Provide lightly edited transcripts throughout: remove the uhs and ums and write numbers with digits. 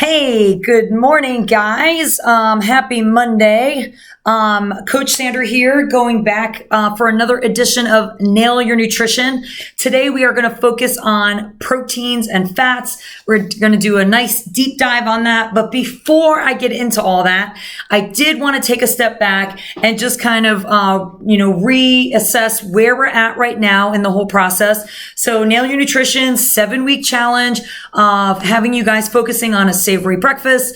Hey, good morning, guys. Happy Monday. Coach Sandra here, going back for another edition of Nail Your Nutrition. Today, we are going to focus on proteins and fats. We're going to do a nice deep dive on that. But before I get into all that, I did want to take a step back and just kind of, reassess where we're at right now in the whole process. So Nail Your Nutrition 7-week challenge of having you guys focusing on a savory breakfast,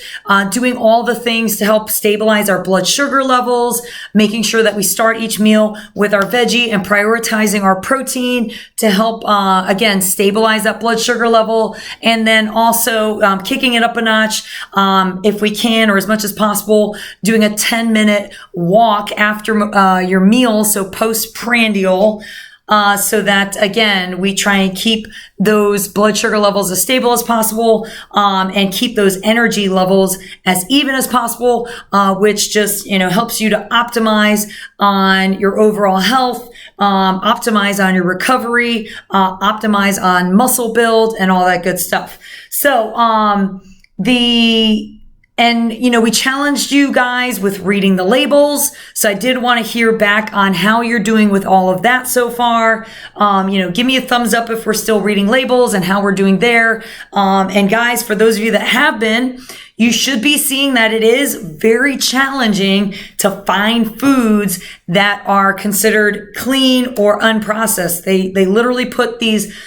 doing all the things to help stabilize our blood sugar levels, making sure that we start each meal with our veggie and prioritizing our protein to help, again, stabilize that blood sugar level. And then also kicking it up a notch, if we can, or as much as possible, doing a 10-minute walk after your meal, so postprandial. So that, again, we try and keep those blood sugar levels as stable as possible, and keep those energy levels as even as possible, which just, helps you to optimize on your overall health, optimize on your recovery, optimize on muscle build and all that good stuff. So, we challenged you guys with reading the labels. So I did want to hear back on how you're doing with all of that so far. Give me a thumbs up if we're still reading labels and how we're doing there. And guys, for those of you that have been, you should be seeing that it is very challenging to find foods that are considered clean or unprocessed. They literally put these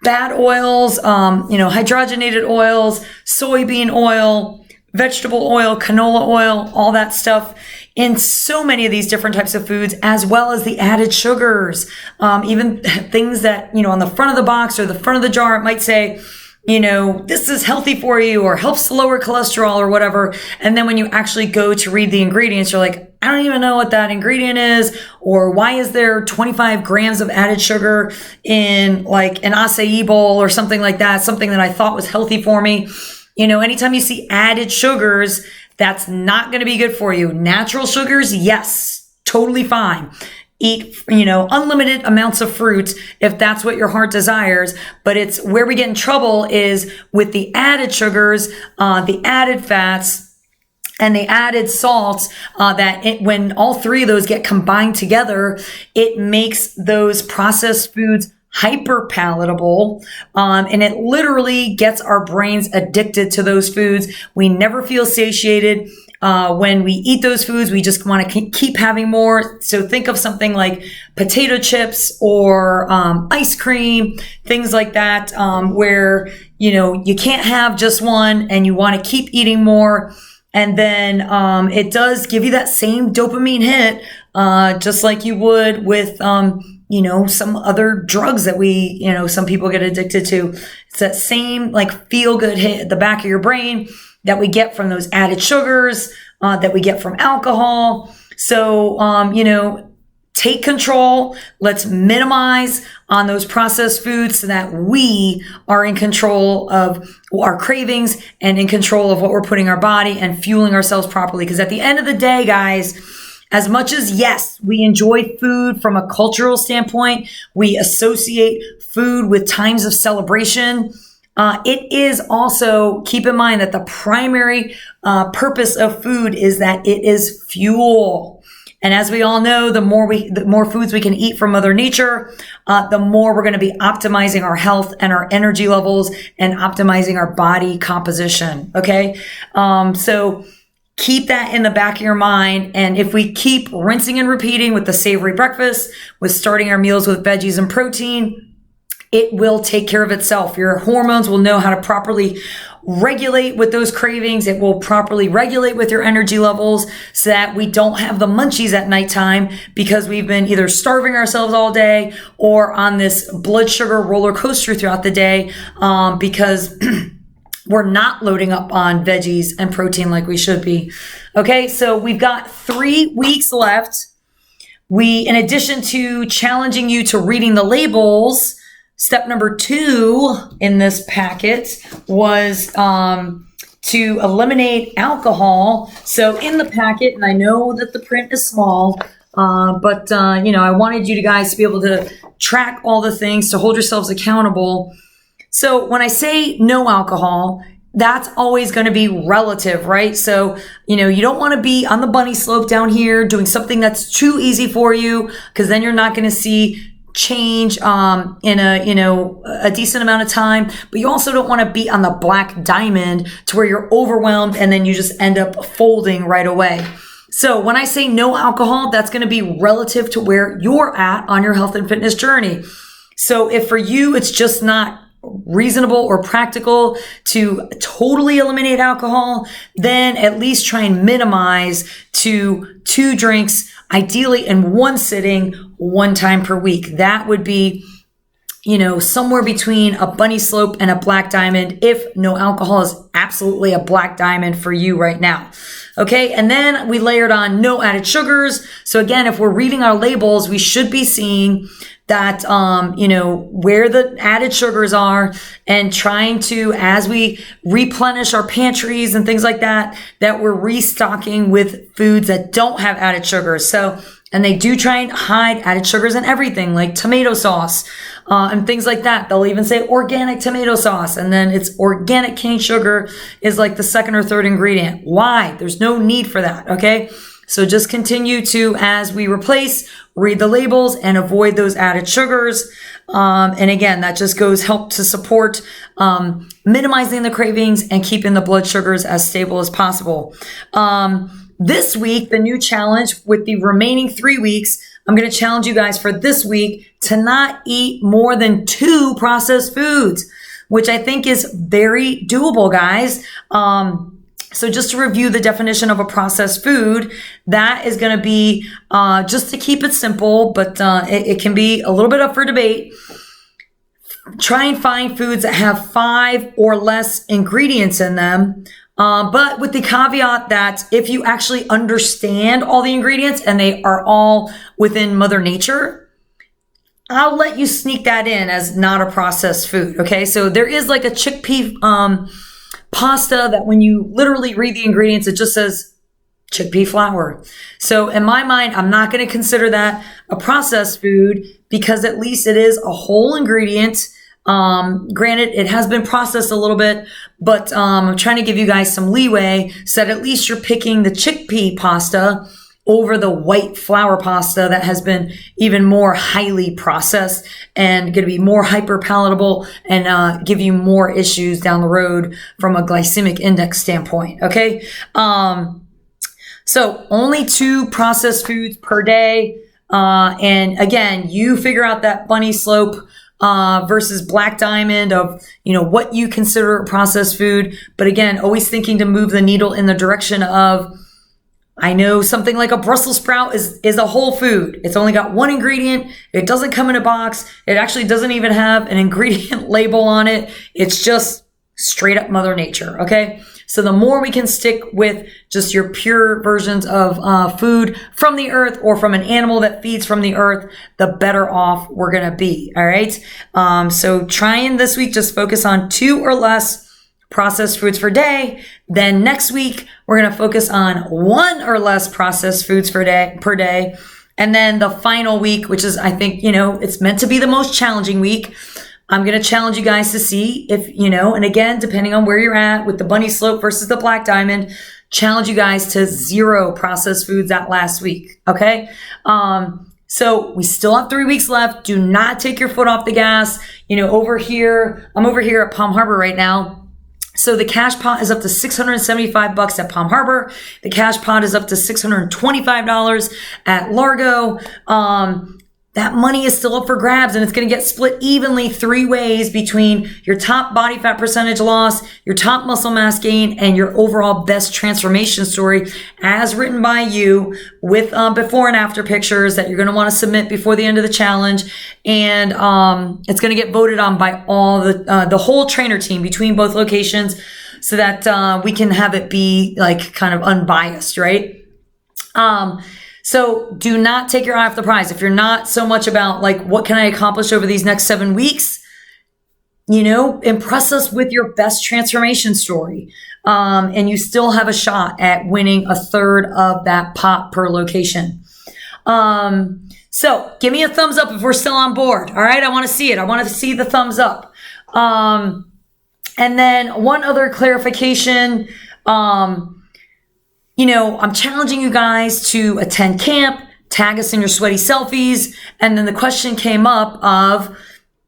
bad oils, hydrogenated oils, soybean oil, vegetable oil, canola oil, all that stuff in so many of these different types of foods, as well as the added sugars. Even things that, on the front of the box or the front of the jar, it might say, this is healthy for you or helps lower cholesterol or whatever. And then when you actually go to read the ingredients, you're like, I don't even know what that ingredient is, or why is there 25 grams of added sugar in like an acai bowl or something like that, something that I thought was healthy for me. Anytime you see added sugars, that's not going to be good for you. Natural sugars, yes, totally fine. Eat, unlimited amounts of fruit if that's what your heart desires. But it's where we get in trouble is with the added sugars, the added fats, and the added salts, when all three of those get combined together, it makes those processed foods hyper palatable, and it literally gets our brains addicted to those foods. We never feel satiated. When we eat those foods, we just want to keep having more. So think of something like potato chips or ice cream, things like that, where, you can't have just one and you want to keep eating more. And then it does give you that same dopamine hit, just like you would with some other drugs that some people get addicted to. It's that same feel good hit at the back of your brain that we get from those added sugars, that we get from alcohol. So, take control. Let's minimize on those processed foods so that we are in control of our cravings and in control of what we're putting our body and fueling ourselves properly. Because at the end of the day, guys, as much as, yes, we enjoy food from a cultural standpoint, we associate food with times of celebration. It is also, keep in mind that the primary purpose of food is that it is fuel. And as we all know, the more foods we can eat from Mother Nature, the more we're going to be optimizing our health and our energy levels and optimizing our body composition. Okay. So keep that in the back of your mind. And if we keep rinsing and repeating with the savory breakfast, with starting our meals with veggies and protein, it will take care of itself. Your hormones will know how to properly regulate with those cravings. It will properly regulate with your energy levels so that we don't have the munchies at nighttime because we've been either starving ourselves all day or on this blood sugar roller coaster throughout the day, because we're not loading up on veggies and protein like we should be. Okay, so we've got 3 weeks left. In addition to challenging you to reading the labels, step number 2 in this packet was to eliminate alcohol. So in the packet, and I know that the print is small, but I wanted you guys to be able to track all the things, to hold yourselves accountable. So when I say no alcohol, that's always going to be relative, right? So, you don't want to be on the bunny slope down here doing something that's too easy for you, because then you're not going to see change in a decent amount of time. But you also don't want to be on the black diamond to where you're overwhelmed and then you just end up folding right away. So when I say no alcohol, that's going to be relative to where you're at on your health and fitness journey. So if for you it's just not reasonable or practical to totally eliminate alcohol, then at least try and minimize to 2 drinks, ideally in one sitting, 1 time per week. That would be, somewhere between a bunny slope and a black diamond, if no alcohol is absolutely a black diamond for you right now. Okay. And then we layered on no added sugars. So again, if we're reading our labels, we should be seeing that, where the added sugars are, and trying to, as we replenish our pantries and things like that, that we're restocking with foods that don't have added sugars. So, and they do try and hide added sugars in everything, like tomato sauce, and things like that. They'll even say organic tomato sauce, and then it's organic cane sugar is like the second or third ingredient. Why? There's no need for that. Okay. So just continue to, as we replace, read the labels and avoid those added sugars. And again, that just help to support minimizing the cravings and keeping the blood sugars as stable as possible. This week, the new challenge with the remaining 3 weeks, I'm going to challenge you guys for this week to not eat more than 2 processed foods, which I think is very doable, guys. So just to review the definition of a processed food, that is going to be, just to keep it simple, but it can be a little bit up for debate. Try and find foods that have 5 or less ingredients in them. But with the caveat that if you actually understand all the ingredients and they are all within Mother Nature, I'll let you sneak that in as not a processed food. Okay. So there is like a chickpea, pasta that when you literally read the ingredients, it just says chickpea flour. So in my mind, I'm not going to consider that a processed food, because at least it is a whole ingredient. Granted, it has been processed a little bit, but I'm trying to give you guys some leeway so that at least you're picking the chickpea pasta over the white flour pasta that has been even more highly processed and going to be more hyper palatable and give you more issues down the road from a glycemic index standpoint. Okay. So only 2 processed foods per day. And again, you figure out that bunny slope versus black diamond of, what you consider a processed food. But again, always thinking to move the needle in the direction of, I know something like a Brussels sprout is a whole food. It's only got 1 ingredient. It doesn't come in a box. It actually doesn't even have an ingredient label on it. It's just straight up Mother Nature. Okay. So the more we can stick with just your pure versions of food from the earth or from an animal that feeds from the earth, the better off we're going to be. All right. So trying this week, just focus on 2 or less processed foods per day. Then next week, we're going to focus on 1 or less processed foods per day. And then the final week, which is, I think, it's meant to be the most challenging week. I'm going to challenge you guys to see if, and again, depending on where you're at with the bunny slope versus the black diamond, challenge you guys to 0 processed foods that last week. Okay. So we still have 3 weeks left. Do not take your foot off the gas. I'm over here at Palm Harbor right now. So the cash pot is up to $675 at Palm Harbor. The cash pot is up to $625 at Largo. That money is still up for grabs, and it's going to get split evenly 3 ways between your top body fat percentage loss, your top muscle mass gain, and your overall best transformation story as written by you with before and after pictures that you're going to want to submit before the end of the challenge. And it's going to get voted on by all the whole trainer team between both locations so that we can have it be like kind of unbiased, right? So do not take your eye off the prize. If you're not so much about like, what can I accomplish over these next 7 weeks? Impress us with your best transformation story. And you still have a shot at winning 1/3 of that pot per location. So give me a thumbs up if we're still on board. All right. I want to see it. I want to see the thumbs up. And then one other clarification, I'm challenging you guys to attend camp, tag us in your sweaty selfies. And then the question came up of,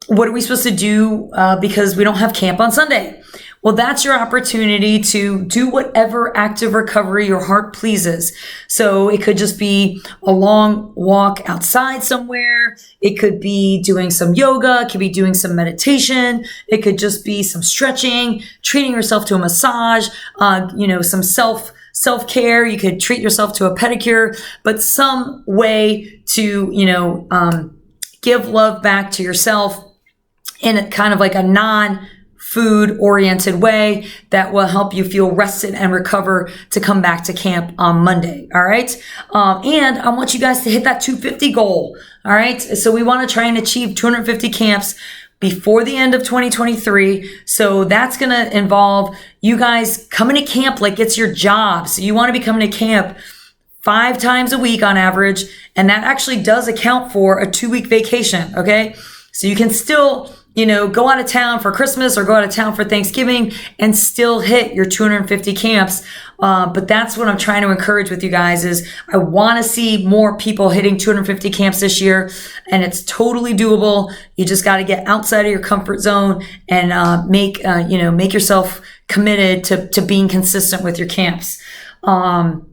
what are we supposed to do because we don't have camp on Sunday? Well, that's your opportunity to do whatever active recovery your heart pleases. So it could just be a long walk outside somewhere. It could be doing some yoga. It could be doing some meditation. It could just be some stretching, treating yourself to a massage, some self-care. You could treat yourself to a pedicure, but some way to, give love back to yourself in a kind of like a non-food oriented way that will help you feel rested and recover to come back to camp on Monday. All right. And I want you guys to hit that 250 goal. All right. So we want to try and achieve 250 camps before the end of 2023. So that's going to involve you guys coming to camp like it's your job. So you want to be coming to camp 5 times a week on average. And that actually does account for a 2-week vacation. Okay. So you can still, go out of town for Christmas or go out of town for Thanksgiving and still hit your 250 camps. But that's what I'm trying to encourage with you guys is I want to see more people hitting 250 camps this year, and it's totally doable. You just got to get outside of your comfort zone and make yourself committed to being consistent with your camps. All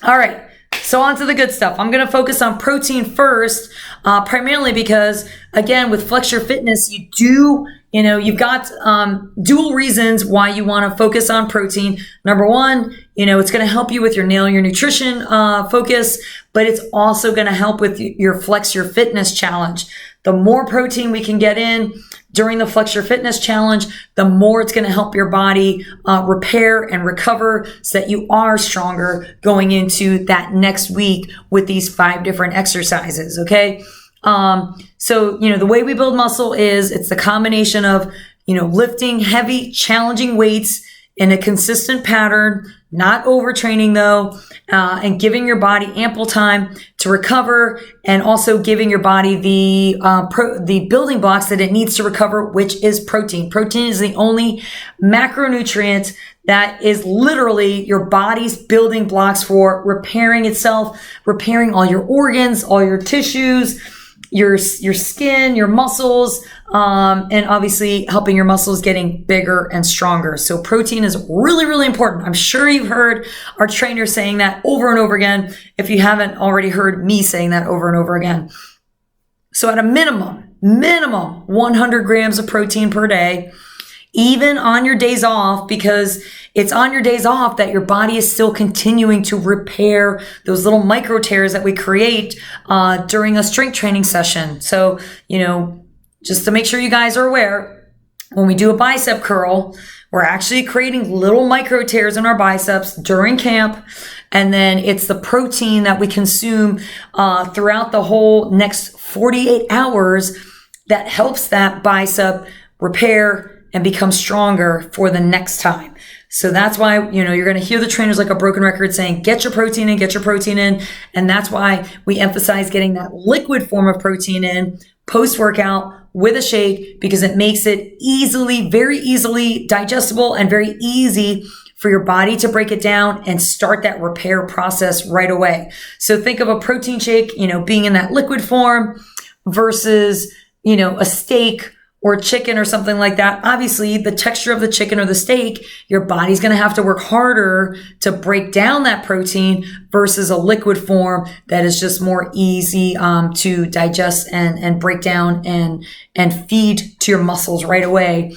right. So on to the good stuff. I'm going to focus on protein first, primarily because, again, with Flex Your Fitness, you've got dual reasons why you want to focus on protein. Number one, it's going to help you with your nailing your nutrition focus, but it's also going to help with your Flex Your Fitness challenge. The more protein we can get in during the Flex Your Fitness challenge, the more it's going to help your body repair and recover so that you are stronger going into that next week with these 5 different exercises. Okay. The way we build muscle is it's the combination of, lifting heavy, challenging weights in a consistent pattern, not overtraining though, and giving your body ample time to recover, and also giving your body the building blocks that it needs to recover, which is protein. Protein is the only macronutrient that is literally your body's building blocks for repairing itself, repairing all your organs, all your tissues, your skin, your muscles, and obviously helping your muscles getting bigger and stronger. So protein is really, really important. I'm sure you've heard our trainers saying that over and over again, if you haven't already heard me saying that over and over again. So at a minimum 100 grams of protein per day, even on your days off, because it's on your days off that your body is still continuing to repair those little micro tears that we create during a strength training session. So, just to make sure you guys are aware, when we do a bicep curl, we're actually creating little micro tears in our biceps during camp. And then it's the protein that we consume throughout the whole next 48 hours that helps that bicep repair and become stronger for the next time. So that's why, you're going to hear the trainers like a broken record saying, get your protein in, get your protein in. And that's why we emphasize getting that liquid form of protein in post-workout with a shake, because it makes it very easily digestible and very easy for your body to break it down and start that repair process right away. So think of a protein shake, being in that liquid form versus, a steak or chicken or something like that. Obviously, the texture of the chicken or the steak, your body's going to have to work harder to break down that protein versus a liquid form that is just more easy to digest and break down and feed to your muscles right away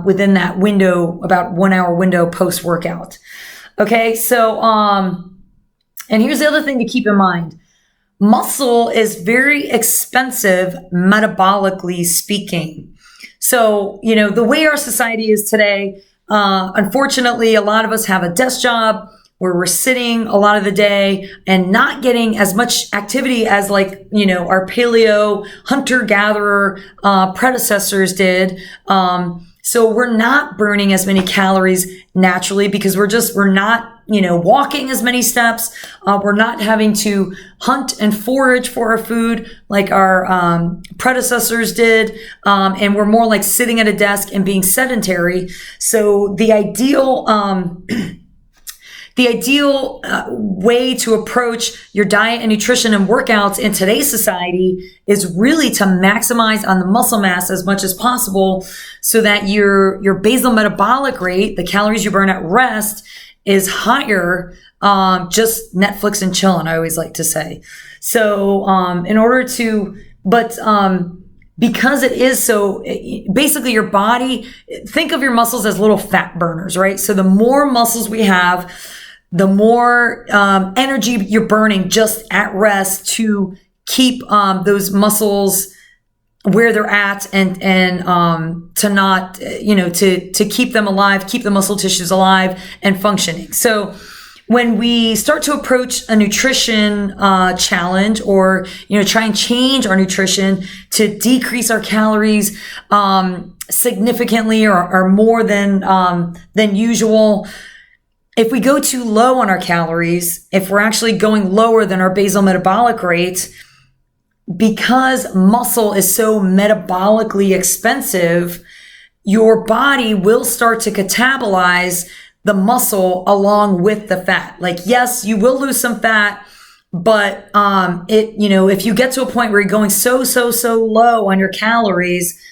within that window, about 1 hour window post-workout. Okay, so and here's the other thing to keep in mind. Muscle is very expensive metabolically speaking. So, the way our society is today, unfortunately, a lot of us have a desk job where we're sitting a lot of the day and not getting as much activity as our paleo hunter-gatherer predecessors did. So we're not burning as many calories naturally because we're not, walking as many steps. We're not having to hunt and forage for our food like our predecessors did. And we're more like sitting at a desk and being sedentary. So the ideal way to approach your diet and nutrition and workouts in today's society is really to maximize on the muscle mass as much as possible so that your basal metabolic rate, the calories you burn at rest, is higher. Just Netflix and chilling, I always like to say. So because it is so, basically your body, think of your muscles as little fat burners, right? So the more muscles we have, the more energy you're burning just at rest to keep those muscles where they're at and to not, to keep them alive, keep the muscle tissues alive and functioning. So when we start to approach a nutrition challenge or, try and change our nutrition to decrease our calories significantly or more than usual, if we go too low on our calories, if we're actually going lower than our basal metabolic rate, because muscle is so metabolically expensive, your body will start to catabolize the muscle along with the fat. Like, yes, you will lose some fat, but if you get to a point where you're going so low on your calories,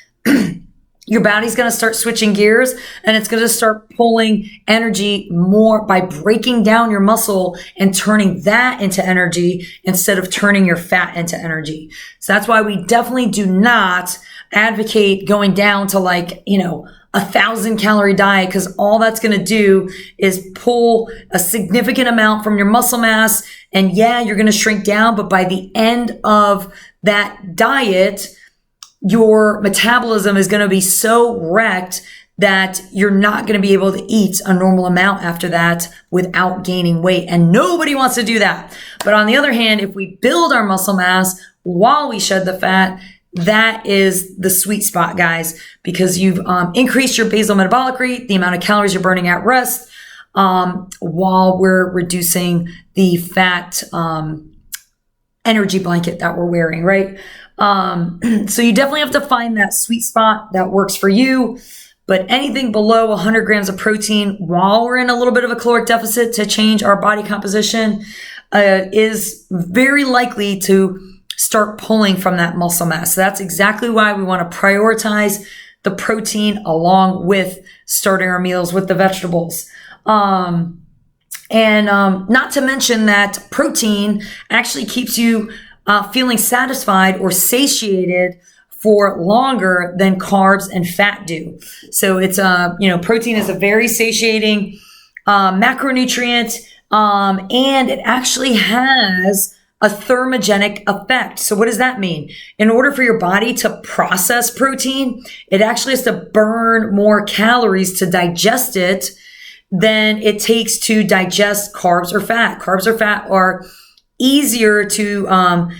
your body's going to start switching gears and it's going to start pulling energy more by breaking down your muscle and turning that into energy instead of turning your fat into energy. So that's why we definitely do not advocate going down to 1,000 calorie diet, because all that's going to do is pull a significant amount from your muscle mass. And yeah, you're going to shrink down, but by the end of that diet, your metabolism is going to be so wrecked that you're not going to be able to eat a normal amount after that without gaining weight. And nobody wants to do that. But on the other hand, if we build our muscle mass while we shed the fat, that is the sweet spot, guys, because you've increased your basal metabolic rate, the amount of calories you're burning at rest, while we're reducing the fat energy blanket that we're wearing, right? So you definitely have to find that sweet spot that works for you. But anything below 100 grams of protein while we're in a little bit of a caloric deficit to change our body composition is very likely to start pulling from that muscle mass. So that's exactly why we want to prioritize the protein along with starting our meals with the vegetables. And not to mention that protein actually keeps you feeling satisfied or satiated for longer than carbs and fat do. So it's, protein is a very satiating macronutrient, and it actually has a thermogenic effect. So what does that mean? In order for your body to process protein, it actually has to burn more calories to digest it than it takes to digest carbs or fat. Carbs or fat are easier to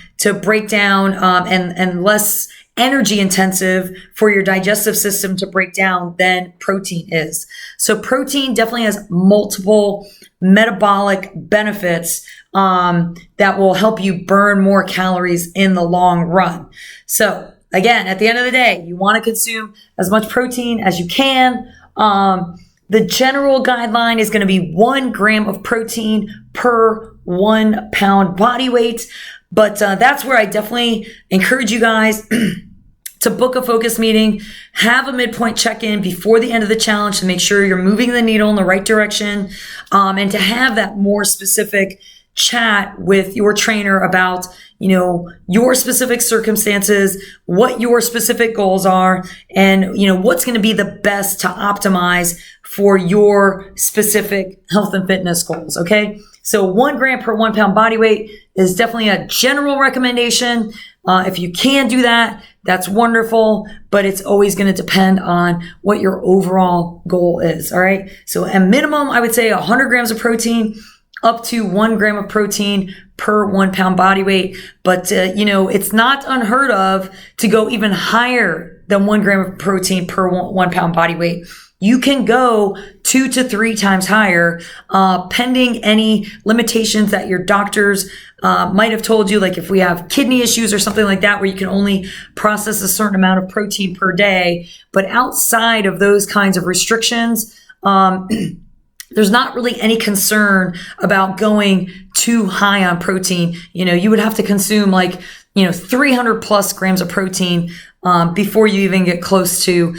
break down and less energy intensive for your digestive system to break down than protein is. So protein definitely has multiple metabolic benefits that will help you burn more calories in the long run. So again, at the end of the day, you want to consume as much protein as you can. The general guideline is going to be 1 gram of protein per 1 pound body weight. But that's where I definitely encourage you guys to book a focus meeting, have a midpoint check-in before the end of the challenge to make sure you're moving the needle in the right direction, and to have that more specific chat with your trainer about, your specific circumstances, what your specific goals are, and, what's going to be the best to optimize for your specific health and fitness goals. Okay. So 1 gram per 1 pound body weight is definitely a general recommendation. If you can do that, that's wonderful, but it's always going to depend on what your overall goal is. All right. So at minimum, I would say 100 grams of protein, up to 1 gram of protein per 1 pound body weight. But, it's not unheard of to go even higher than 1 gram of protein per 1 pound body weight. You can go 2 to 3 times higher, pending any limitations that your doctors might have told you, like if we have kidney issues or something like that, where you can only process a certain amount of protein per day. But outside of those kinds of restrictions, there's not really any concern about going too high on protein. You would have to consume 300 plus grams of protein before you even get close to,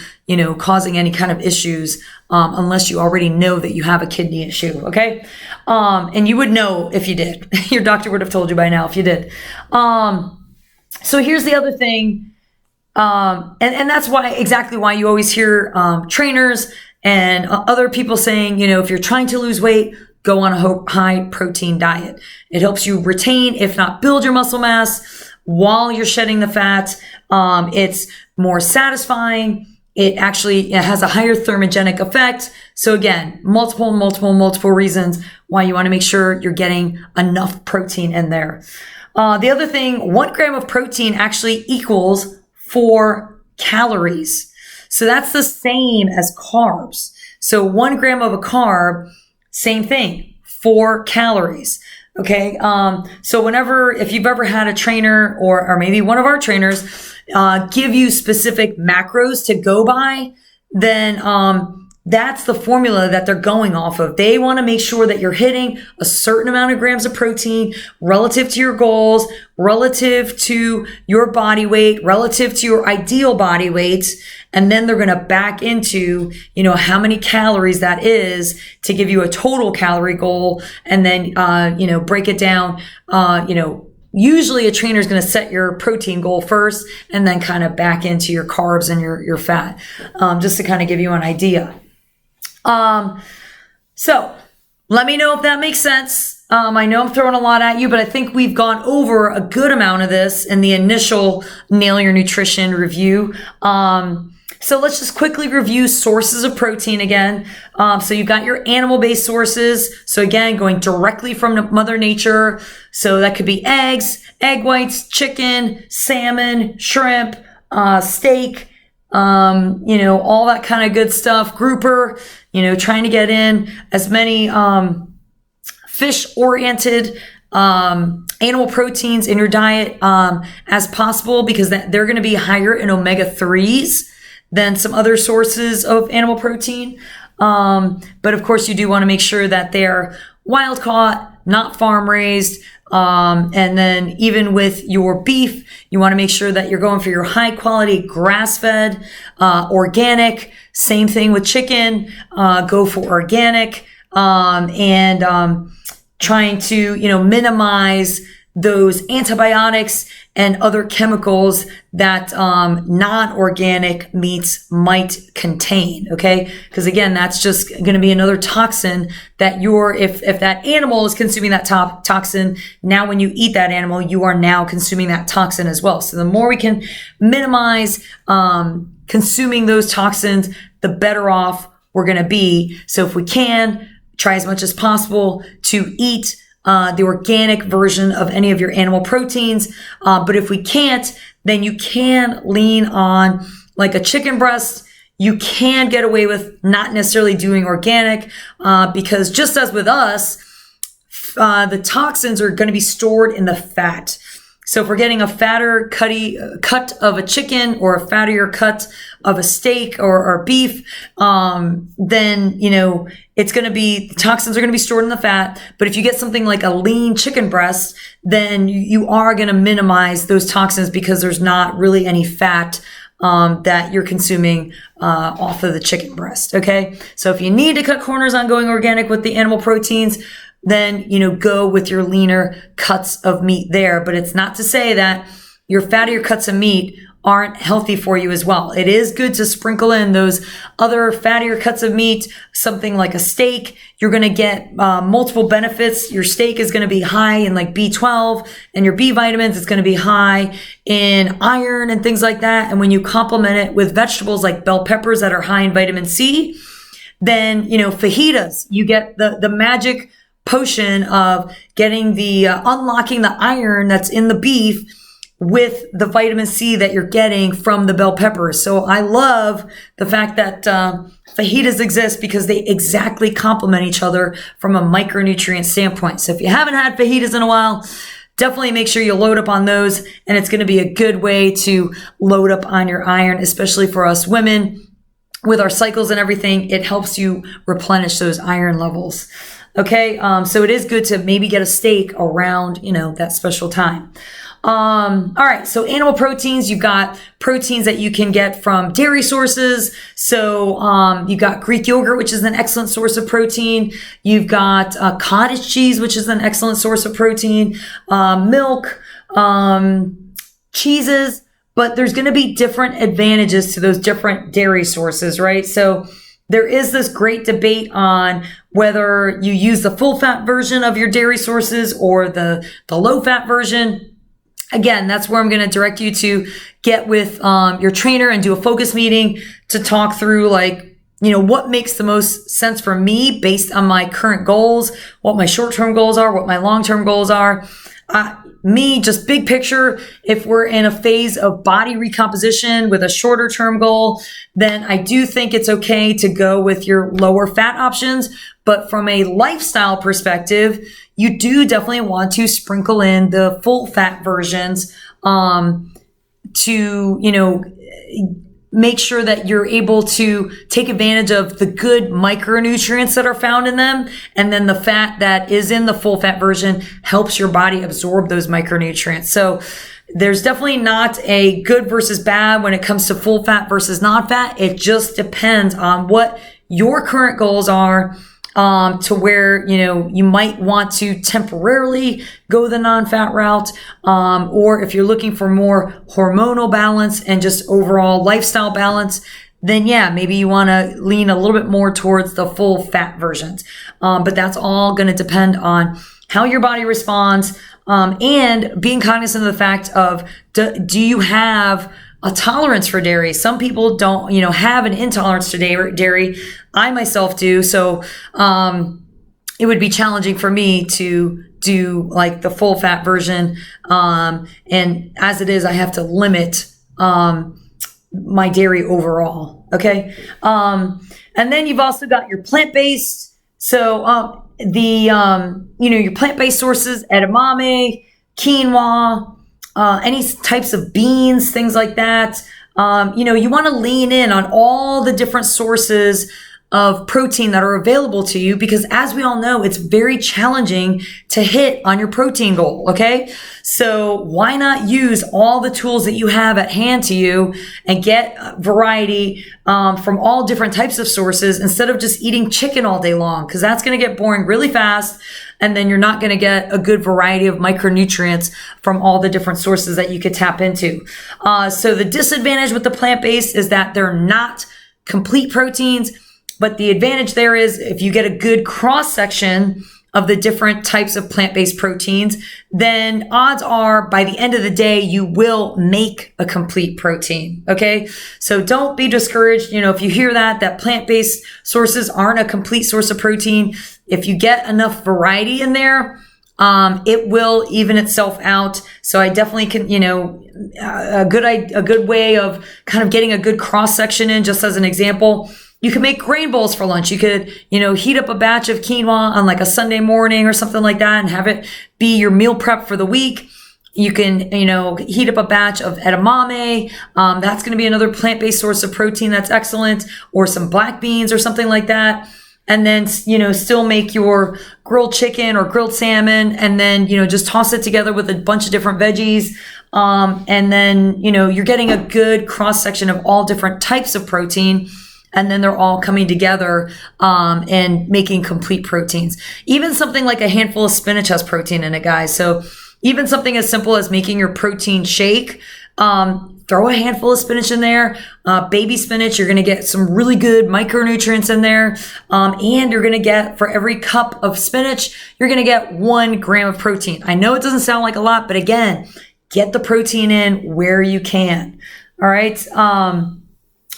causing any kind of issues, unless you already know that you have a kidney issue. Okay. And you would know if you did. Your doctor would have told you by now if you did. So here's the other thing. And that's exactly why you always hear trainers and other people saying, if you're trying to lose weight, go on a high protein diet. It helps you retain, if not build your muscle mass while you're shedding the fat. It's more satisfying. It actually has a higher thermogenic effect. So again, multiple reasons why you want to make sure you're getting enough protein in there. The other thing, 1 gram of protein actually equals 4 calories. So that's the same as carbs. So 1 gram of a carb, same thing, 4 calories. Okay. So if you've ever had a trainer or maybe one of our trainers, give you specific macros to go by, then, that's the formula that they're going off of. They want to make sure that you're hitting a certain amount of grams of protein relative to your goals, relative to your body weight, relative to your ideal body weight. And then they're going to back into, how many calories that is to give you a total calorie goal. And then, break it down, usually a trainer is going to set your protein goal first and then kind of back into your carbs and your fat, just to kind of give you an idea. So let me know if that makes sense. I know I'm throwing a lot at you, but I think we've gone over a good amount of this in the initial Nail Your Nutrition review. So let's just quickly review sources of protein again. So you've got your animal-based sources. So again, going directly from Mother Nature. So that could be eggs, egg whites, chicken, salmon, shrimp, steak, all that kind of good stuff. Grouper, trying to get in as many fish-oriented animal proteins in your diet as possible, because they're going to be higher in omega-3s than some other sources of animal protein. But of course, you do want to make sure that they're wild caught, not farm raised. And then even with your beef, you want to make sure that you're going for your high quality grass fed, organic. Same thing with chicken, go for organic, and trying to, minimize those antibiotics and other chemicals that non-organic meats might contain. Okay, because again, that's just going to be another toxin that if that animal is consuming that toxin, now when you eat that animal, you are now consuming that toxin as well. So the more we can minimize consuming those toxins, the better off we're going to be. So if we can, try as much as possible to eat the organic version of any of your animal proteins. But if we can't, then you can lean on like a chicken breast. You can get away with not necessarily doing organic, because just as with us, the toxins are going to be stored in the fat. So if we're getting a fatter cut of a chicken or a fattier cut of a steak or beef, then, it's going to be, toxins are going to be stored in the fat. But if you get something like a lean chicken breast, then you are going to minimize those toxins because there's not really any fat that you're consuming off of the chicken breast. Okay. So if you need to cut corners on going organic with the animal proteins, then, go with your leaner cuts of meat there. But it's not to say that your fattier cuts of meat aren't healthy for you as well. It is good to sprinkle in those other fattier cuts of meat, something like a steak. You're going to get multiple benefits. Your steak is going to be high in like B12 and your B vitamins. It's going to be high in iron and things like that. And when you complement it with vegetables like bell peppers that are high in vitamin C, then, fajitas, you get the magic potion of getting unlocking the iron that's in the beef with the vitamin C that you're getting from the bell peppers. So I love the fact that fajitas exist because they exactly complement each other from a micronutrient standpoint. So if you haven't had fajitas in a while, definitely make sure you load up on those, and it's going to be a good way to load up on your iron, especially for us women with our cycles and everything. It helps you replenish those iron levels. Okay. So it is good to maybe get a steak around, that special time. All right. So animal proteins, you've got proteins that you can get from dairy sources. So, you've got Greek yogurt, which is an excellent source of protein. You've got, cottage cheese, which is an excellent source of protein, milk, cheeses, but there's going to be different advantages to those different dairy sources, right? So there is this great debate on whether you use the full fat version of your dairy sources or the low fat version. Again, that's where I'm going to direct you to get with your trainer and do a focus meeting to talk through what makes the most sense for me based on my current goals, what my short-term goals are, what my long-term goals are. Just big picture, if we're in a phase of body recomposition with a shorter term goal, then I do think it's okay to go with your lower fat options. But from a lifestyle perspective, you do definitely want to sprinkle in the full fat versions, to, make sure that you're able to take advantage of the good micronutrients that are found in them. And then the fat that is in the full fat version helps your body absorb those micronutrients. So there's definitely not a good versus bad when it comes to full fat versus non-fat. It just depends on what your current goals are, to where, you might want to temporarily go the non-fat route. Or if you're looking for more hormonal balance and just overall lifestyle balance, then maybe you want to lean a little bit more towards the full fat versions. But that's all going to depend on how your body responds, and being cognizant of the fact of, do you have a tolerance for dairy? Some people don't, have an intolerance to dairy. I myself do. So, it would be challenging for me to do the full fat version. And as it is, I have to limit, my dairy overall. Okay. And then you've also got your plant-based. So, your plant-based sources, edamame, quinoa, any types of beans, things like that. You want to lean in on all the different sources of protein that are available to you, because as we all know, it's very challenging to hit on your protein goal. Okay. So why not use all the tools that you have at hand to you and get variety, from all different types of sources instead of just eating chicken all day long? Cause that's going to get boring really fast. And then you're not going to get a good variety of micronutrients from all the different sources that you could tap into. So the disadvantage with the plant-based is that they're not complete proteins, but the advantage there is if you get a good cross section of the different types of plant-based proteins, then odds are by the end of the day, you will make a complete protein. Okay. So don't be discouraged. If you hear that plant-based sources aren't a complete source of protein, if you get enough variety in there, it will even itself out. So I definitely can, a good way of kind of getting a good cross section in, just as an example. You can make grain bowls for lunch. You could, heat up a batch of quinoa on a Sunday morning or something like that and have it be your meal prep for the week. You can, heat up a batch of edamame. That's going to be another plant-based source of protein that's excellent, or some black beans or something like that. And then, still make your grilled chicken or grilled salmon, and then, just toss it together with a bunch of different veggies. And then, you're getting a good cross section of all different types of protein. And then they're all coming together, and making complete proteins. Even something like a handful of spinach has protein in it, guys. So even something as simple as making your protein shake, throw a handful of spinach in there, baby spinach. You're going to get some really good micronutrients in there. And you're going to get, for every cup of spinach, you're going to get 1 gram of protein. I know it doesn't sound like a lot, but again, get the protein in where you can. All right.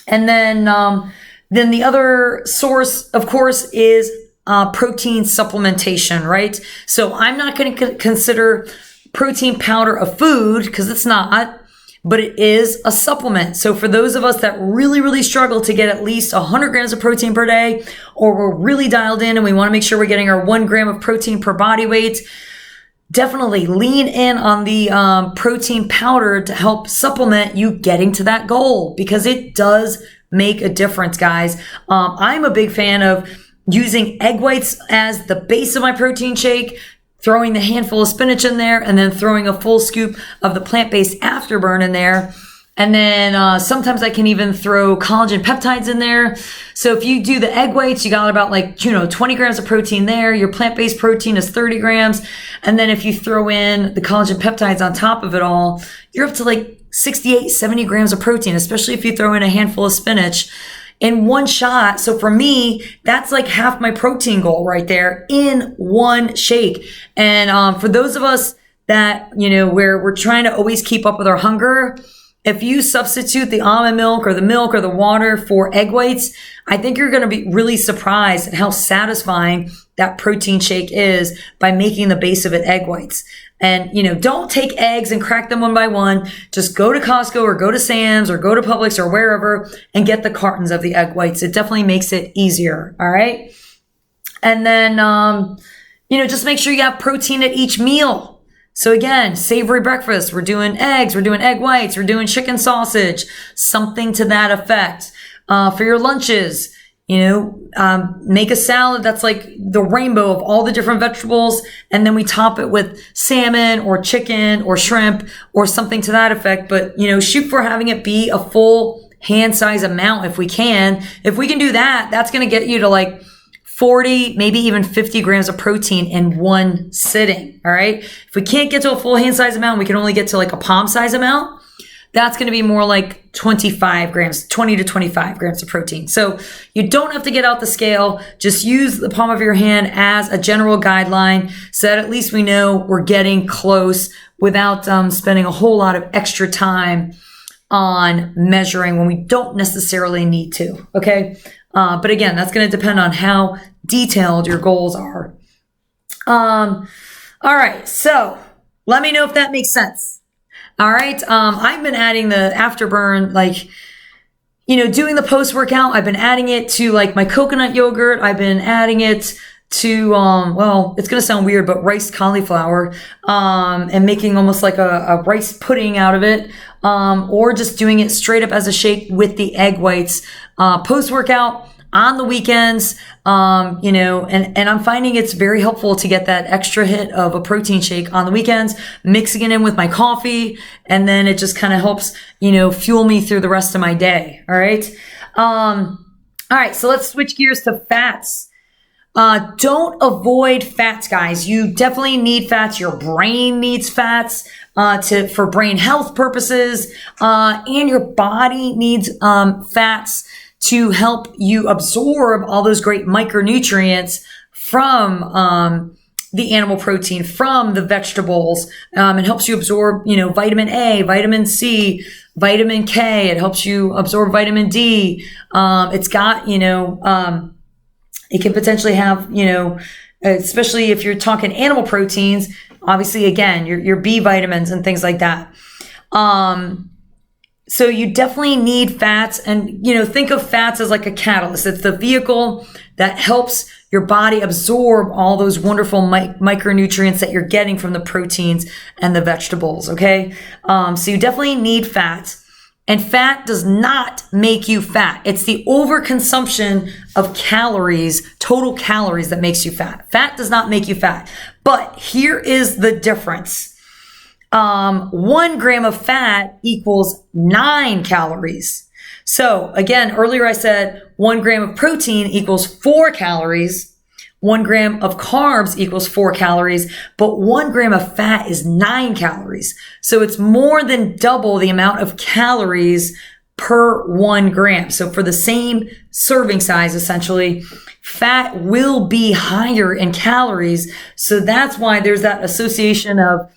And then the other source, of course, is protein supplementation, right? So I'm not going to consider protein powder a food, because it's not, but it is a supplement. So for those of us that really, really struggle to get at least 100 grams of protein per day, or we're really dialed in and we want to make sure we're getting our 1 gram of protein per body weight, definitely lean in on the protein powder to help supplement you getting to that goal, because it does make a difference, guys. I'm a big fan of using egg whites as the base of my protein shake, throwing the handful of spinach in there, and then throwing a full scoop of the plant-based Afterburn in there. And then sometimes I can even throw collagen peptides in there. So if you do the egg whites, you got about 20 grams of protein there. Your plant-based protein is 30 grams. And then if you throw in the collagen peptides on top of it all, you're up to 68, 70 grams of protein, especially if you throw in a handful of spinach in one shot. So for me, that's half my protein goal right there in one shake. And for those of us that, where we're trying to always keep up with our hunger, if you substitute the almond milk or the water for egg whites, I think you're going to be really surprised at how satisfying that protein shake is by making the base of it egg whites. And, don't take eggs and crack them one by one. Just go to Costco or go to Sam's or go to Publix or wherever and get the cartons of the egg whites. It definitely makes it easier. All right. And then, just make sure you have protein at each meal. So again, savory breakfast, we're doing eggs, we're doing egg whites, we're doing chicken sausage, something to that effect. For your lunches, make a salad that's the rainbow of all the different vegetables. And then we top it with salmon or chicken or shrimp or something to that effect. But, shoot for having it be a full hand size amount if we can. If we can do that, that's going to get you to 40, maybe even 50 grams of protein in one sitting. All right. If we can't get to a full hand size amount, we can only get to a palm size amount. That's going to be more 25 grams, 20 to 25 grams of protein. So you don't have to get out the scale. Just use the palm of your hand as a general guideline so that at least we know we're getting close without spending a whole lot of extra time on measuring when we don't necessarily need to. Okay. But again, that's going to depend on how detailed your goals are. All right. So let me know if that makes sense. All right. I've been adding the Afterburn, doing the post-workout. I've been adding it to my coconut yogurt. I've been adding it to, it's going to sound weird, but rice cauliflower, and making almost a rice pudding out of it. Or just doing it straight up as a shake with the egg whites, post-workout on the weekends. And I'm finding it's very helpful to get that extra hit of a protein shake on the weekends, mixing it in with my coffee. And then it just kind of helps, fuel me through the rest of my day. All right. All right. So let's switch gears to fats. Don't avoid fats, guys. You definitely need fats. Your brain needs fats, for brain health purposes, and your body needs, fats to help you absorb all those great micronutrients from, the animal protein, from the vegetables. It helps you absorb, vitamin A, vitamin C, vitamin K. It helps you absorb vitamin D. It's got, it can potentially have, especially if you're talking animal proteins, obviously, again, your B vitamins and things like that. So you definitely need fats, and, think of fats as a catalyst. It's the vehicle that helps your body absorb all those wonderful micronutrients that you're getting from the proteins and the vegetables. Okay. So you definitely need fats. And fat does not make you fat. It's the overconsumption of calories, total calories, that makes you fat. Fat does not make you fat. But here is the difference. 1 gram of fat equals 9 calories. So again, earlier I said 1 gram of protein equals 4 calories. 1 gram of carbs equals 4 calories, but 1 gram of fat is 9 calories. So it's more than double the amount of calories per 1 gram. So for the same serving size, essentially, fat will be higher in calories. So that's why there's that association of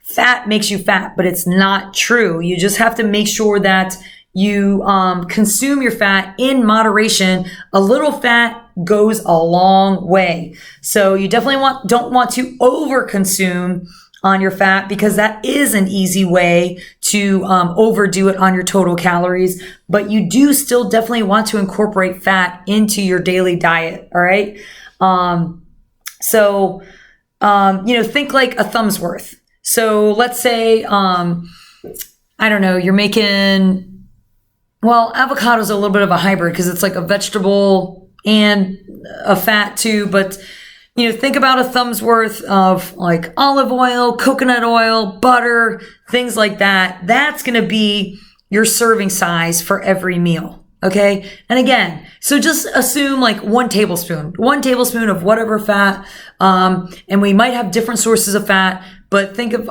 fat makes you fat, but it's not true. You just have to make sure that you consume your fat in moderation. A little fat goes a long way. So you definitely don't want to overconsume on your fat, because that is an easy way to overdo it on your total calories. But you do still definitely want to incorporate fat into your daily diet. All right. Think like a thumb's worth. So let's say, I don't know, you're making, well, avocado is a little bit of a hybrid because it's like a vegetable and a fat too. But, think about a thumb's worth of like olive oil, coconut oil, butter, things like that. That's going to be your serving size for every meal. Okay. And again, so just assume like 1 tablespoon of whatever fat. And we might have different sources of fat, but think of,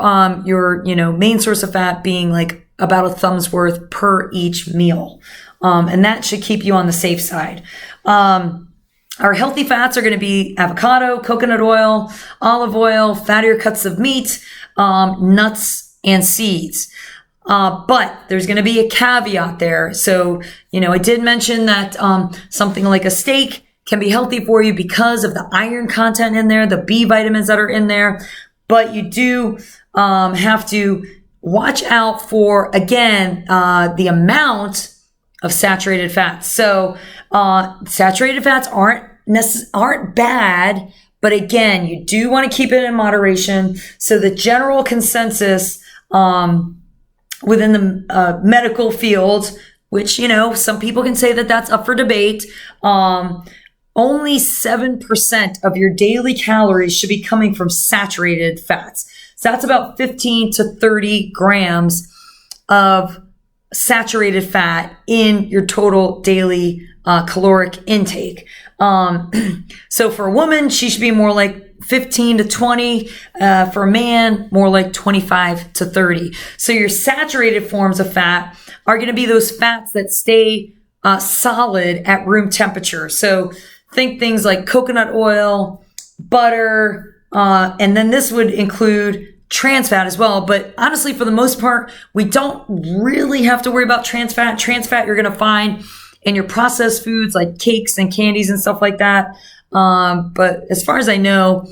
your, main source of fat being like about a thumb's worth per each meal. And that should keep you on the safe side. Our healthy fats are going to be avocado, coconut oil, olive oil, fattier cuts of meat, nuts, and seeds. But there's going to be a caveat there. So, I did mention that something like a steak can be healthy for you because of the iron content in there, the B vitamins that are in there. But you do have to watch out for, again, the amount of saturated fats. So saturated fats aren't bad, but again, you do want to keep it in moderation. So the general consensus within the medical field, which, some people can say that that's up for debate, only 7% of your daily calories should be coming from saturated fats. So that's about 15 to 30 grams of saturated fat in your total daily caloric intake. So for a woman, she should be more like 15 to 20. For a man, more like 25 to 30. So your saturated forms of fat are going to be those fats that stay solid at room temperature. So think things like coconut oil, butter, and then this would include trans fat as well. But honestly, for the most part, we don't really have to worry about trans fat. Trans fat you're going to find in your processed foods like cakes and candies and stuff like that. But as far as I know,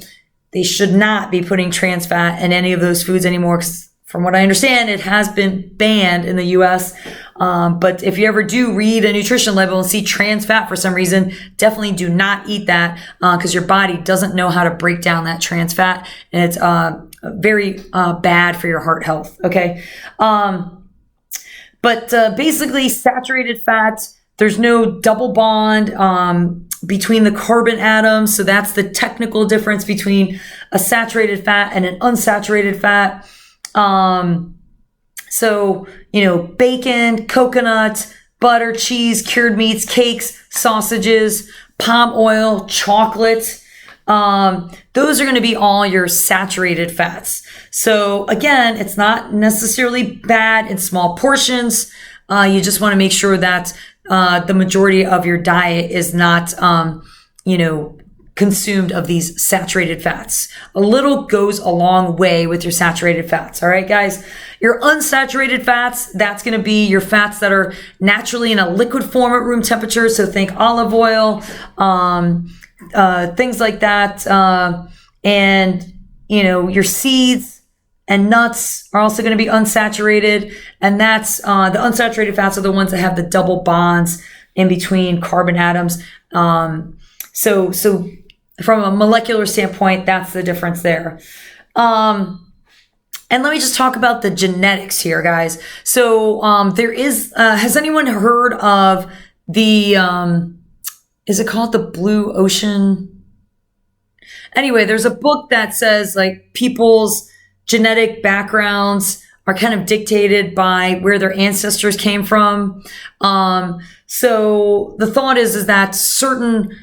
they should not be putting trans fat in any of those foods anymore. 'Cause from what I understand, it has been banned in the US. But if you ever do read a nutrition label and see trans fat for some reason, definitely do not eat that, because your body doesn't know how to break down that trans fat. And it's very bad for your heart health. Okay. But basically saturated fats, there's no double bond between the carbon atoms. So that's the technical difference between a saturated fat and an unsaturated fat. So, bacon, coconut, butter, cheese, cured meats, cakes, sausages, palm oil, chocolate. Those are going to be all your saturated fats. So again, it's not necessarily bad in small portions. You just want to make sure that the majority of your diet is not, consumed of these saturated fats. A little goes a long way with your saturated fats. All right, guys, your unsaturated fats, that's going to be your fats that are naturally in a liquid form at room temperature. So think olive oil, things like that. And, your seeds and nuts are also going to be unsaturated. And that's, the unsaturated fats are the ones that have the double bonds in between carbon atoms. So from a molecular standpoint, that's the difference there. And let me just talk about the genetics here, guys. So, there is, has anyone heard of the, is it called the Blue Ocean? Anyway, there's a book that says like people's genetic backgrounds are kind of dictated by where their ancestors came from. So the thought is that certain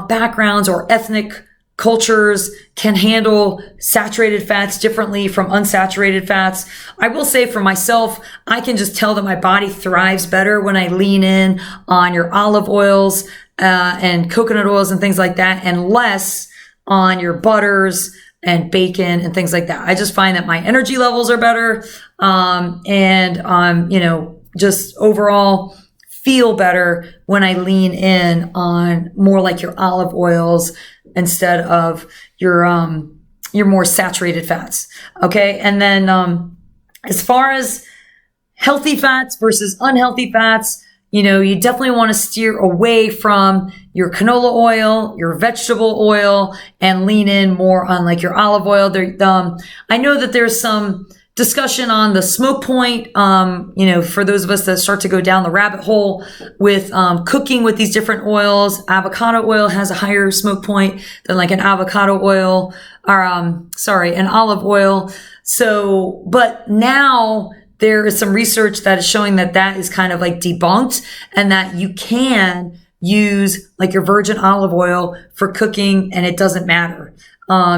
backgrounds or ethnic cultures can handle saturated fats differently from unsaturated fats. I will say for myself, I can just tell that my body thrives better when I lean in on your olive oils and coconut oils and things like that, and less on your butters and bacon and things like that. I just find that my energy levels are better, and just overall feel better when I lean in on more like your olive oils instead of your your more saturated fats. Okay. And then, as far as healthy fats versus unhealthy fats, you definitely want to steer away from your canola oil, your vegetable oil, and lean in more on like your olive oil. I know that there's some discussion on the smoke point, for those of us that start to go down the rabbit hole with cooking with these different oils. Avocado oil has a higher smoke point than like an avocado oil or, an olive oil. So, but now there is some research that is showing that is kind of like debunked, and that you can use like your virgin olive oil for cooking and it doesn't matter.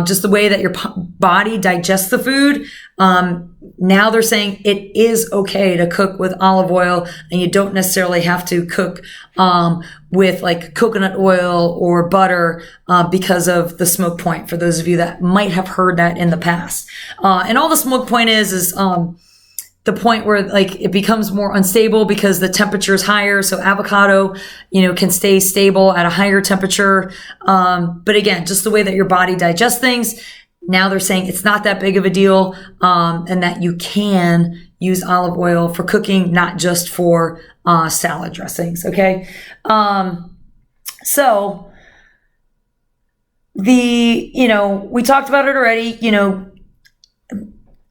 Just the way that your body digests the food. Now they're saying it is okay to cook with olive oil, and you don't necessarily have to cook with like coconut oil or butter because of the smoke point, for those of you that might have heard that in the past. And all the smoke point is the point where like it becomes more unstable because the temperature is higher. So avocado, can stay stable at a higher temperature. But again, just the way that your body digests things. Now they're saying it's not that big of a deal, and that you can use olive oil for cooking, not just for salad dressings. Okay. So we talked about it already,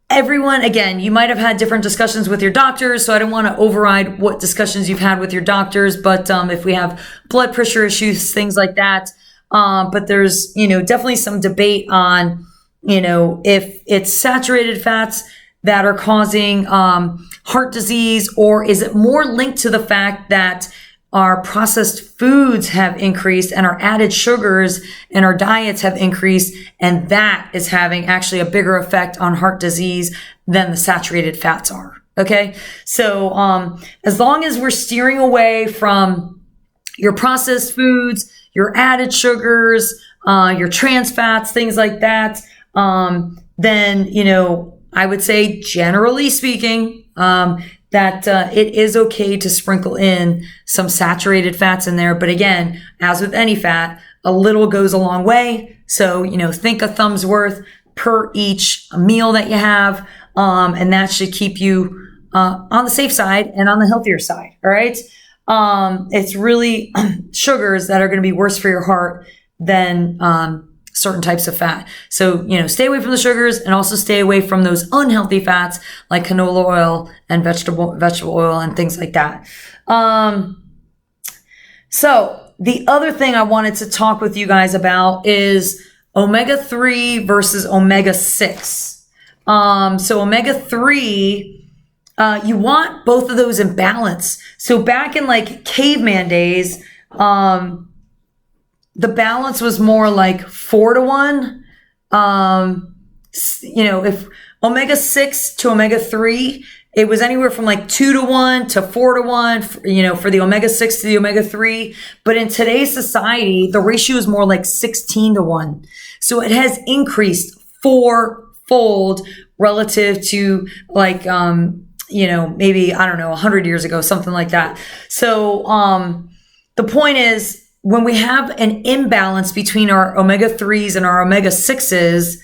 everyone, again, you might have had different discussions with your doctors, so I don't want to override what discussions you've had with your doctors, but if we have blood pressure issues, things like that. But there's, definitely some debate on, if it's saturated fats that are causing heart disease, or is it more linked to the fact that our processed foods have increased and our added sugars in our diets have increased, and that is having actually a bigger effect on heart disease than the saturated fats are. Okay. So, as long as we're steering away from your processed foods, your added sugars, your trans fats, things like that, then, I would say generally speaking, that it is okay to sprinkle in some saturated fats in there. But again, as with any fat, a little goes a long way. So, think a thumb's worth per each meal that you have. And that should keep you on the safe side and on the healthier side. All right. It's really sugars that are going to be worse for your heart than certain types of fat. So, stay away from the sugars, and also stay away from those unhealthy fats like canola oil and vegetable oil and things like that. So the other thing I wanted to talk with you guys about is omega-3 versus omega-6. So omega-3, you want both of those in balance. So back in like caveman days, the balance was more like 4-to-1. If omega-6 to omega-3, it was anywhere from like 2-to-1 to 4-to-1, for the omega-6 to the omega-3. But in today's society, the ratio is more like 16-to-1. So it has increased 4-fold relative to like, maybe, 100 years ago, something like that. So, the point is, when we have an imbalance between our omega-3s and our omega-6s,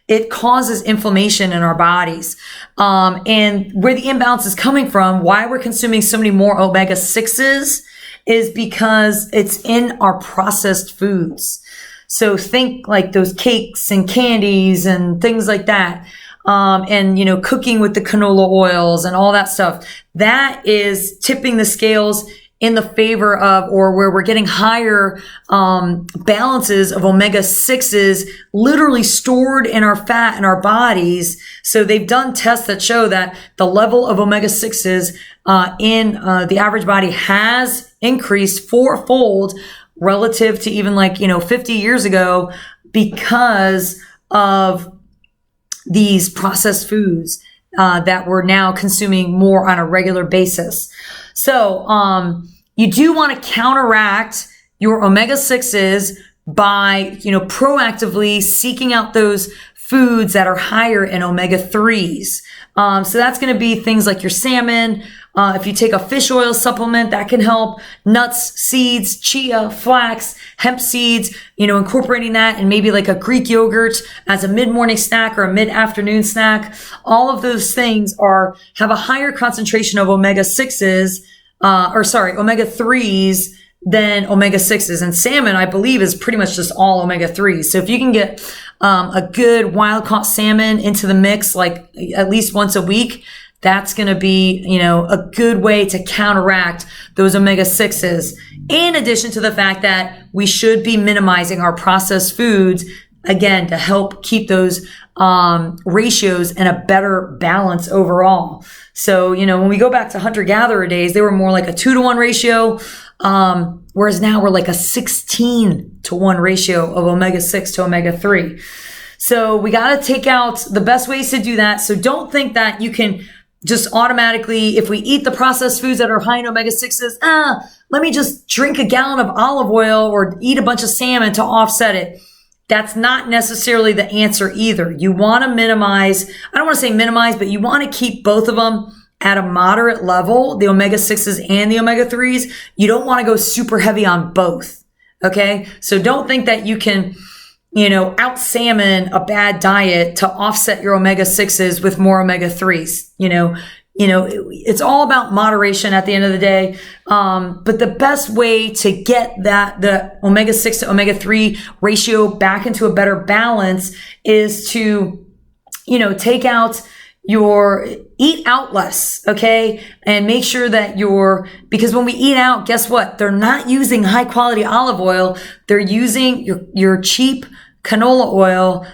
it causes inflammation in our bodies. And where the imbalance is coming from, why we're consuming so many more omega-6s, is because it's in our processed foods. So think like those cakes and candies and things like that. And, cooking with the canola oils and all that stuff. That is tipping the scales in the favor of, or where we're getting higher balances of omega-6s literally stored in our fat in our bodies. So they've done tests that show that the level of omega-6s in the average body has increased 4-fold relative to even 50 years ago, because of these processed foods that we're now consuming more on a regular basis. So, you do want to counteract your omega-6s by, proactively seeking out those foods that are higher in omega-3s. So that's going to be things like your salmon, If you take a fish oil supplement, that can help. Nuts, seeds, chia, flax, hemp seeds, incorporating that in maybe like a Greek yogurt as a mid-morning snack or a mid-afternoon snack. All of those things have a higher concentration of omega-6s, omega-3s than omega-6s. And salmon, I believe, is pretty much just all omega-3s. So if you can get a good wild-caught salmon into the mix, like at least once a week, that's going to be, a good way to counteract those omega-6s. In addition to the fact that we should be minimizing our processed foods, again, to help keep those ratios in a better balance overall. So, when we go back to hunter-gatherer days, they were more like a 2-to-1 ratio, whereas now we're like a 16-to-1 ratio of omega-6 to omega-3. So we got to take out the best ways to do that. So don't think that you can just automatically, if we eat the processed foods that are high in omega-6s, let me just drink a gallon of olive oil or eat a bunch of salmon to offset it. That's not necessarily the answer either. You want to minimize, I don't want to say minimize, but you want to keep both of them at a moderate level, the omega-6s and the omega-3s. You don't want to go super heavy on both. Okay. So don't think that you can, out salmon a bad diet to offset your omega-6s with more omega-3s. It's all about moderation at the end of the day. But the best way to get the omega-6 to omega-3 ratio back into a better balance is to, take out eat out less, okay? And make sure that because when we eat out, guess what? They're not using high quality olive oil. They're using your cheap canola oil,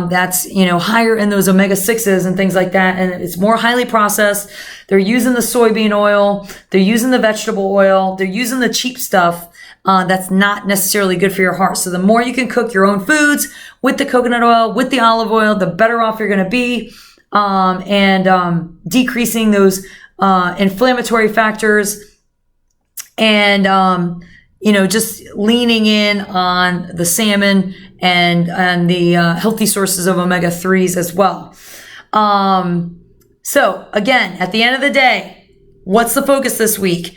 that's, higher in those omega-6s and things like that. And it's more highly processed. They're using the soybean oil. They're using the vegetable oil. They're using the cheap stuff, that's not necessarily good for your heart. So the more you can cook your own foods with the coconut oil, with the olive oil, the better off you're going to be. And decreasing those, inflammatory factors and, just leaning in on the salmon and the healthy sources of omega-3s as well. So again, at the end of the day, what's the focus this week?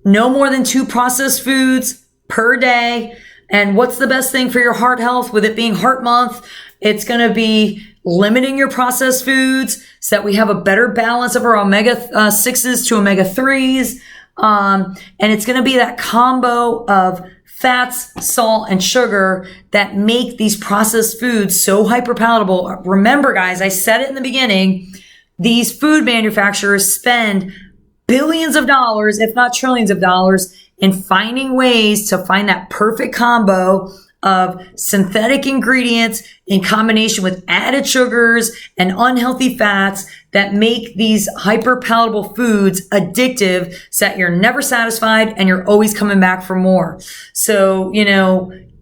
No more than 2 processed foods per day. And what's the best thing for your heart health? With it being Heart Month, it's going to be limiting your processed foods so that we have a better balance of our omega-6s to omega-3s. And it's going to be that combo of fats, salt, and sugar that make these processed foods so hyperpalatable. Remember, guys, I said it in the beginning, these food manufacturers spend billions of dollars, if not trillions of dollars, in finding ways to find that perfect combo of synthetic ingredients in combination with added sugars and unhealthy fats that make these hyperpalatable foods addictive so that you're never satisfied and you're always coming back for more. So,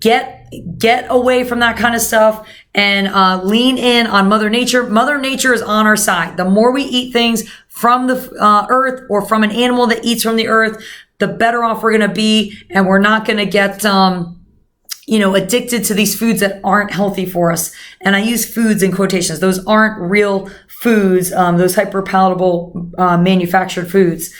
get away from that kind of stuff and lean in on Mother Nature. Mother Nature is on our side. The more we eat things from the earth or from an animal that eats from the earth, the better off we're going to be, and we're not going to get addicted to these foods that aren't healthy for us. And I use foods in quotations. Those aren't real foods, those hyperpalatable manufactured foods.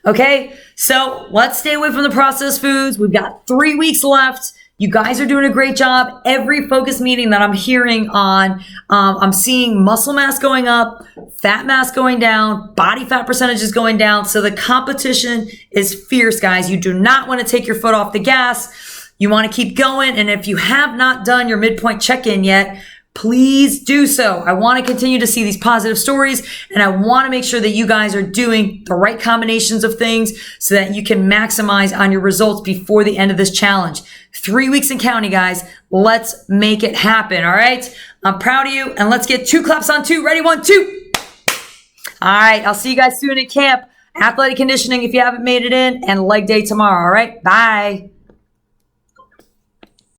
Okay, so let's stay away from the processed foods. We've got 3 weeks left. You guys are doing a great job. Every focus meeting that I'm hearing on, I'm seeing muscle mass going up, fat mass going down, body fat percentages going down. So the competition is fierce, guys. You do not want to take your foot off the gas. You want to keep going. And if you have not done your midpoint check-in yet, please do so. I want to continue to see these positive stories, and I want to make sure that you guys are doing the right combinations of things so that you can maximize on your results before the end of this challenge. 3 weeks and counting, guys. Let's make it happen. All right. I'm proud of you, and let's get 2 claps on 2. Ready? 1, 2. All right. I'll see you guys soon at camp. Athletic conditioning if you haven't made it in, and leg day tomorrow. All right. Bye.